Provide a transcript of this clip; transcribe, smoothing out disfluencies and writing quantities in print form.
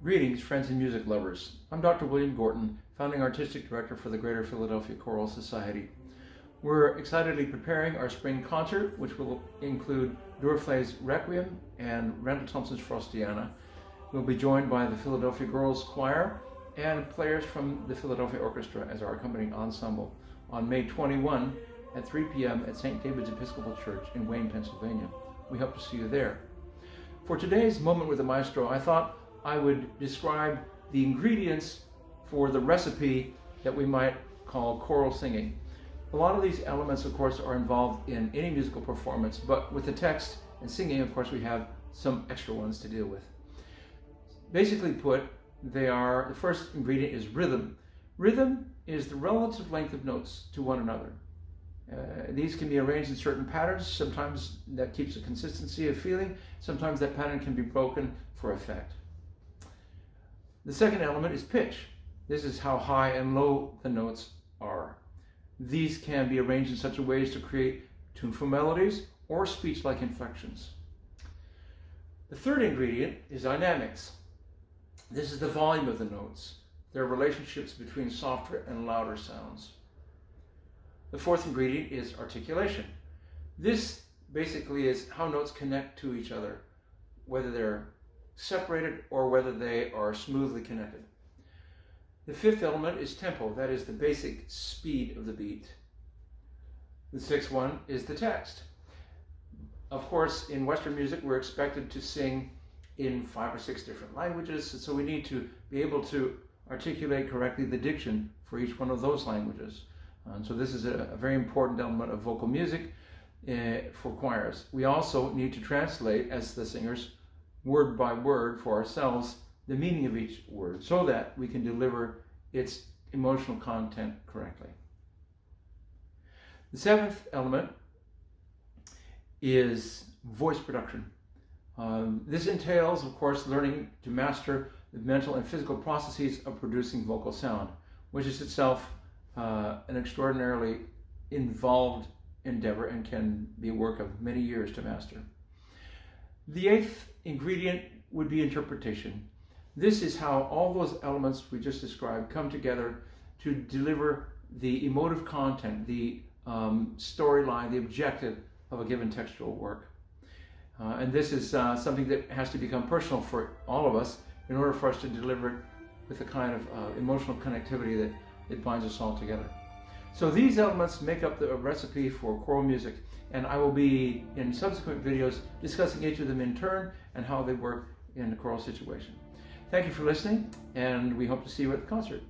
Greetings, friends and music lovers. I'm Dr. William Gorton, founding artistic director for the Greater Philadelphia Choral Society. We're excitedly preparing our spring concert, which will include Durfle's Requiem and Randall Thompson's Frostiana. We'll be joined by the Philadelphia Girls Choir and players from the Philadelphia Orchestra as our accompanying ensemble on May 21 at 3 p.m. at St. David's Episcopal Church in Wayne, Pennsylvania. We hope to see you there. For today's Moment with the Maestro, I thought I would describe the ingredients for the recipe that we might call choral singing. A lot of these elements, of course, are involved in any musical performance, but with the text and singing, of course, we have some extra ones to deal with. Basically put, the first ingredient is rhythm. Rhythm is the relative length of notes to one another. These can be arranged in certain patterns. Sometimes that keeps a consistency of feeling. Sometimes that pattern can be broken for effect. The second element is pitch. This is how high and low the notes are. These can be arranged in such a way as to create tuneful melodies or speech-like inflections. The third ingredient is dynamics. This is the volume of the notes, their relationships between softer and louder sounds. The fourth ingredient is articulation. This basically is how notes connect to each other, whether they're separated or whether they are smoothly connected. The fifth element is tempo, that is the basic speed of the beat. The sixth one is the text. Of course, in Western music, we're expected to sing in 5 or 6 different languages, so we need to be able to articulate correctly the diction for each one of those languages. And so this is a very important element of vocal music for choirs. We also need to translate, as the singers, word by word for ourselves, the meaning of each word so that we can deliver its emotional content correctly. The seventh element is voice production. This entails, of course, learning to master the mental and physical processes of producing vocal sound, which is itself an extraordinarily involved endeavor and can be a work of many years to master. The eighth ingredient would be interpretation. This is how all those elements we just described come together to deliver the emotive content, the storyline, the objective of a given textual work. And this is something that has to become personal for all of us in order for us to deliver it with the kind of emotional connectivity that it binds us all together. So these elements make up the recipe for choral music, and I will be in subsequent videos discussing each of them in turn and how they work in a choral situation. Thank you for listening, and we hope to see you at the concert.